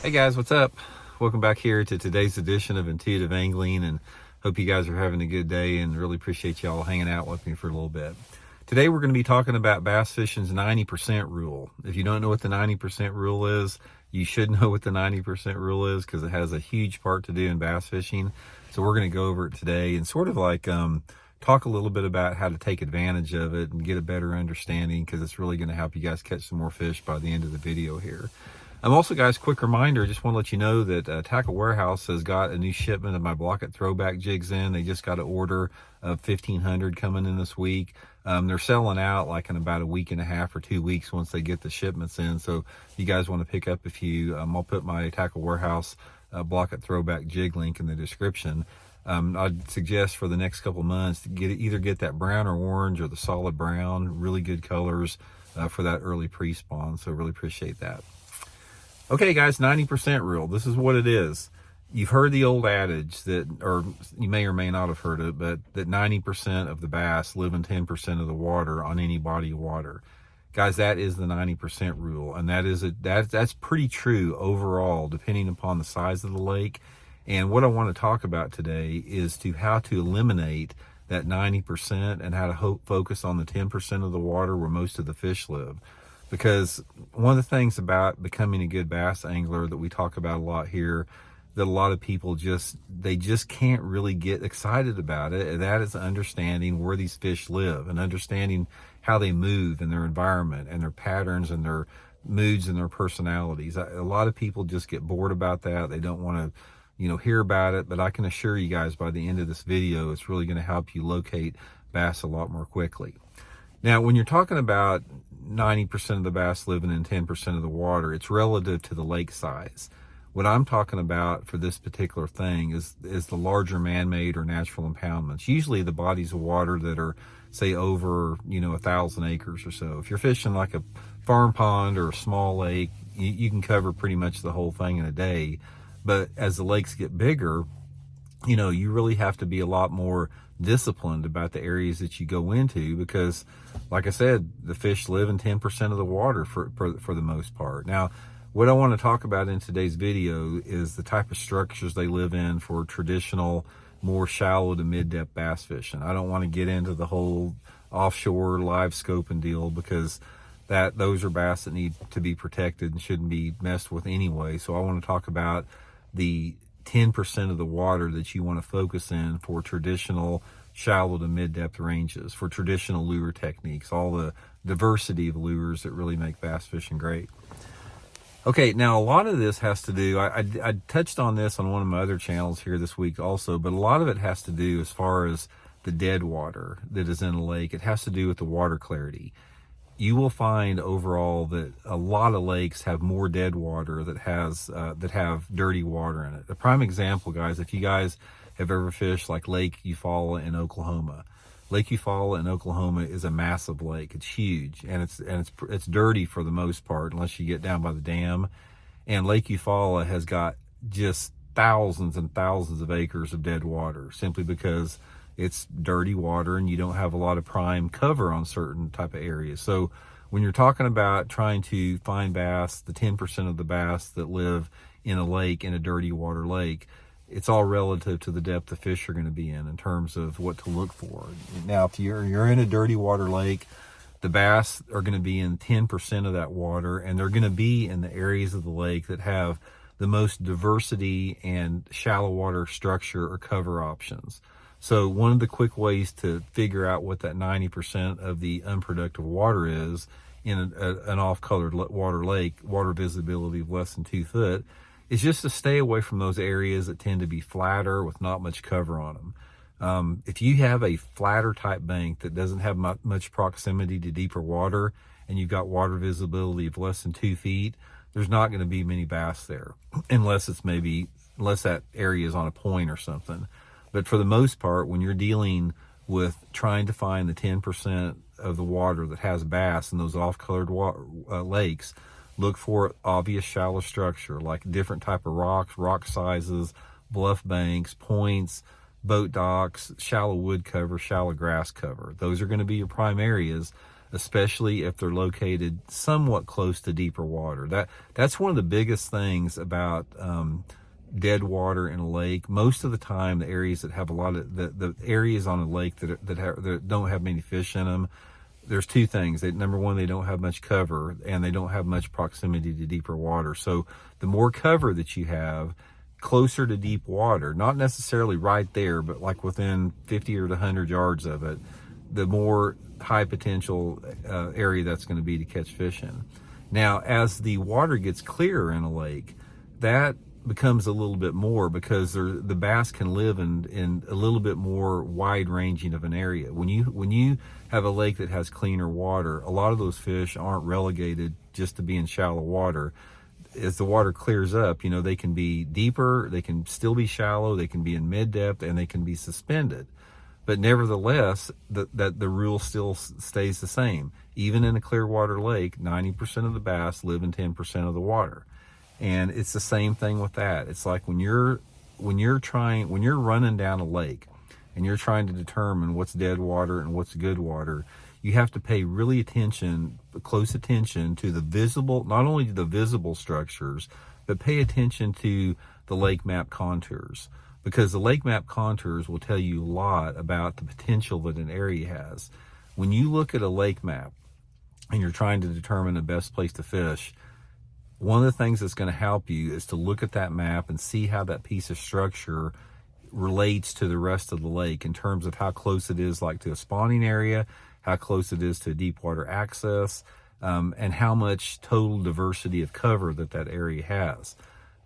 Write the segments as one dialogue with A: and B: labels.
A: Hey guys, what's up? Welcome back here to today's edition of Intuitive Angling, and hope you guys are having a good day and really appreciate y'all hanging out with me for a little bit. Today we're going to be talking about bass fishing's 90% rule. If you don't know what the 90% rule is, you should know what the 90% rule is because it has a huge part to do in bass fishing. So we're going to go over it today and sort of like talk a little bit about how to take advantage of it and get a better understanding, because it's really going to help you guys catch some more fish by the end of the video here. Also, guys, quick reminder, I just want to let you know that Tackle Warehouse has got a new shipment of my Blaukat throwback jigs in. They just got an order of 1,500 coming in this week. They're selling out like in about a week and a half or 2 weeks once they get the shipments in. So if you guys want to pick up a few, I'll put my Tackle Warehouse Blaukat throwback jig link in the description. I'd suggest for the next couple months to either get that brown or orange or the solid brown, really good colors for that early pre-spawn. So really appreciate that. Okay, guys, 90% rule. This is what it is. You've heard the old adage that, or you may or may not have heard it, but that 90% of the bass live in 10% of the water on any body of water. Guys, that is the 90% rule, and that's pretty true overall, depending upon the size of the lake. And what I want to talk about today is how to eliminate that 90% and how to focus on the 10% of the water where most of the fish live. Because one of the things about becoming a good bass angler that we talk about a lot here, that a lot of people just can't really get excited about it, and that is understanding where these fish live and understanding how they move in their environment and their patterns and their moods and their personalities. A lot of people just get bored about that. They don't want to, hear about it, but I can assure you guys by the end of this video, it's really going to help you locate bass a lot more quickly. Now, when you're talking about 90% of the bass living in 10% of the water, it's relative to the lake size. What I'm talking about for this particular thing is the larger man-made or natural impoundments, usually the bodies of water that are, say, over 1,000 acres or so. If you're fishing like a farm pond or a small lake, you can cover pretty much the whole thing in a day. But as the lakes get bigger, you really have to be a lot more disciplined about the areas that you go into, because like I said, the fish live in 10% of the water for the most part. Now, what I want to talk about in today's video is the type of structures they live in for traditional, more shallow to mid-depth bass fishing. I don't want to get into the whole offshore live scoping deal, because those are bass that need to be protected and shouldn't be messed with anyway. So I want to talk about the 10% of the water that you want to focus in for traditional shallow to mid-depth ranges, for traditional lure techniques, all the diversity of lures that really make bass fishing great. Okay, now a lot of this has to do, I touched on this on one of my other channels here this week also, but a lot of it has to do, as far as the dead water that is in a lake, it has to do with the water clarity. You will find overall that a lot of lakes have more dead water that have dirty water in it. A prime example, guys, if you guys have ever fished like Lake Eufaula in Oklahoma. Lake Eufaula in Oklahoma is a massive lake. It's huge, and it's dirty for the most part, unless you get down by the dam. And Lake Eufaula has got just thousands and thousands of acres of dead water, simply because it's dirty water and you don't have a lot of prime cover on certain type of areas. So when you're talking about trying to find bass, the 10% of the bass that live in a lake, in a dirty water lake, it's all relative to the depth the fish are going to be in terms of what to look for. Now, if you're in a dirty water lake, the bass are going to be in 10% of that water, and they're going to be in the areas of the lake that have the most diversity and shallow water structure or cover options. So one of the quick ways to figure out what that 90% of the unproductive water is in an off-colored water lake, water visibility of less than 2 foot, is just to stay away from those areas that tend to be flatter with not much cover on them. If you have a flatter type bank that doesn't have much proximity to deeper water, and you've got water visibility of less than 2 feet, there's not going to be many bass there, unless that area is on a point or something. But for the most part, when you're dealing with trying to find the 10% of the water that has bass in those off-colored lakes, look for obvious shallow structure, like different type of rocks, rock sizes, bluff banks, points, boat docks, shallow wood cover, shallow grass cover. Those are going to be your prime areas, especially if they're located somewhat close to deeper water. That's one of the biggest things about dead water in a lake. Most of the time, the areas that have a lot of the areas on a lake that don't have many fish in them, there's two things. Number one, they don't have much cover, and they don't have much proximity to deeper water. So the more cover that you have closer to deep water, not necessarily right there, but like within 50 or 100 yards of it, the more high potential area that's going to be to catch fish in. Now, as the water gets clearer in a lake, that becomes a little bit more, because the bass can live in a little bit more wide ranging of an area. When you have a lake that has cleaner water, a lot of those fish aren't relegated just to be in shallow water. As the water clears up, they can be deeper, they can still be shallow, they can be in mid depth, and they can be suspended. But nevertheless, the rule still stays the same. Even in a clear water lake, 90% of the bass live in 10% of the water. And it's the same thing with that. It's like when you're running down a lake and you're trying to determine what's dead water and what's good water, you have to pay really close attention to not only the visible structures, but pay attention to the lake map contours, because the lake map contours will tell you a lot about the potential that an area has. When you look at a lake map and you're trying to determine the best place to fish, one of the things that's going to help you is to look at that map and see how that piece of structure relates to the rest of the lake in terms of how close it is to a spawning area, how close it is to deep water access, and how much total diversity of cover that area has.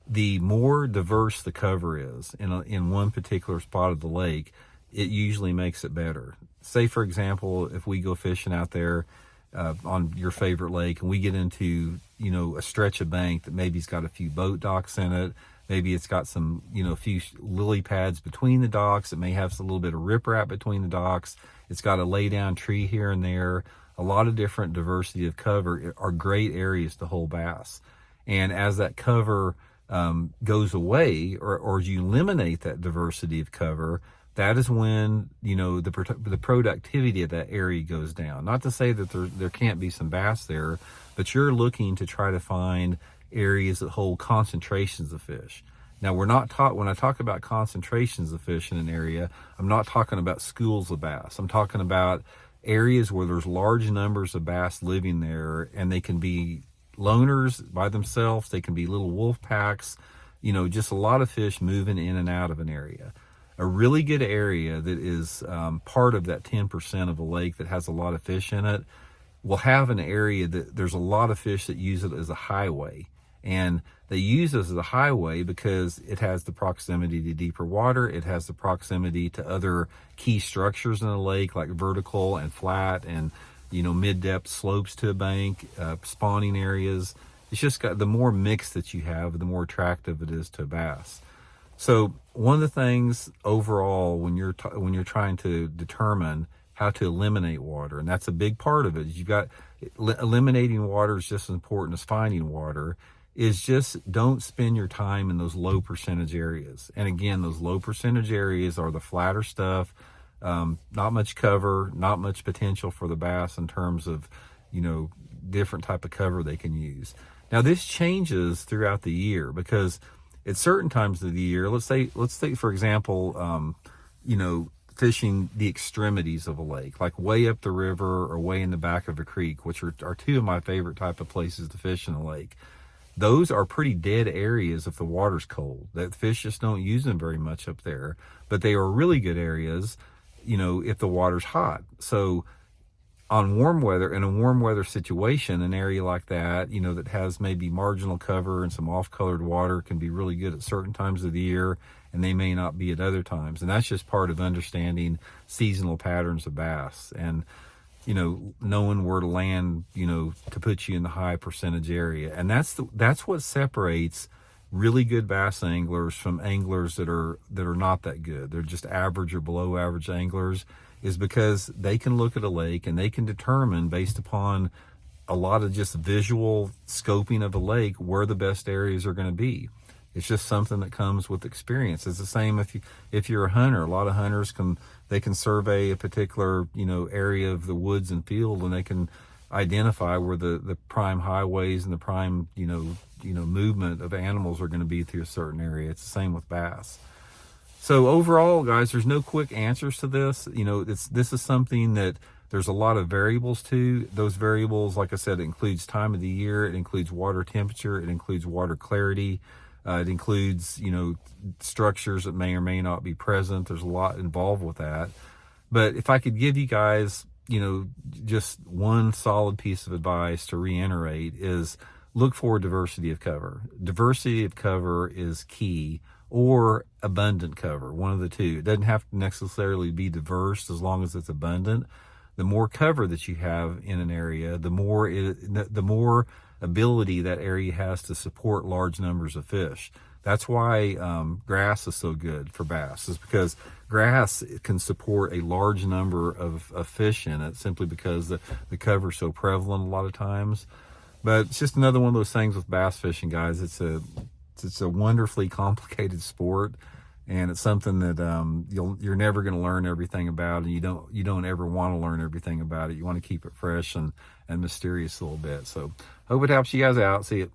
A: The more diverse the cover is in one particular spot of the lake, it usually makes it better. Say, for example, if we go fishing out there on your favorite lake, and we get into a stretch of bank that maybe's got a few boat docks in it, maybe it's got some a few lily pads between the docks, it may have a little bit of riprap between the docks, it's got a lay down tree here and there, a lot of different diversity of cover are great areas to hold bass. And as that cover goes away, or as you eliminate that diversity of cover, that is when the productivity of that area goes down. Not to say that there can't be some bass there, but you're looking to try to find areas that hold concentrations of fish. Now, when I talk about concentrations of fish in an area, I'm not talking about schools of bass. I'm talking about areas where there's large numbers of bass living there, and they can be loners by themselves, they can be little wolf packs, just a lot of fish moving in and out of an area. A really good area that is part of that 10% of a lake that has a lot of fish in it will have an area that there's a lot of fish that use it as a highway. And they use it as a highway because it has the proximity to deeper water. It has the proximity to other key structures in the lake, like vertical and flat and, mid-depth slopes to a bank, spawning areas. It's just got, the more mix that you have, the more attractive it is to a bass. So one of the things overall when you're trying to determine how to eliminate water, and that's a big part of it, is eliminating water is just as important as finding water, is just don't spend your time in those low percentage areas. And again, those low percentage areas are the flatter stuff, not much cover, not much potential for the bass in terms of, different type of cover they can use. Now, this changes throughout the year, because at certain times of the year, let's say for example, fishing the extremities of a lake, like way up the river or way in the back of a creek, which are two of my favorite type of places to fish in a lake. Those are pretty dead areas if the water's cold. That fish just don't use them very much up there, but they are really good areas, if the water's hot. So in a warm weather situation, an area like that, that has maybe marginal cover and some off-colored water can be really good at certain times of the year, and they may not be at other times. And that's just part of understanding seasonal patterns of bass and, knowing where to land, to put you in the high percentage area. And that's what separates really good bass anglers from anglers that are not that good. They're just average or below average anglers, is because they can look at a lake and they can determine, based upon a lot of just visual scoping of a lake, where the best areas are going to be. It's just something that comes with experience. It's the same if you're a hunter. A lot of hunters can survey a particular area of the woods and field, and they can identify where the prime highways and the prime movement of animals are going to be through a certain area. It's the same with bass. So overall, guys, there's no quick answers to this. This is something that there's a lot of variables to. Those variables, like I said, it includes time of the year, it includes water temperature, it includes water clarity, it includes structures that may or may not be present. There's a lot involved with that. But if I could give you guys just one solid piece of advice to reiterate is look for diversity of cover. Diversity of cover is key, or abundant cover, one of the two. It doesn't have to necessarily be diverse as long as it's abundant. The more cover that you have in an area, the more ability that area has to support large numbers of fish. That's why grass is so good for bass, is because grass can support a large number of fish in it simply because the cover is so prevalent a lot of times. But it's just another one of those things with bass fishing, guys. It's a wonderfully complicated sport, and it's something that you're never going to learn everything about, and you don't ever want to learn everything about it. You want to keep it fresh and mysterious a little bit. So hope it helps you guys out. See you.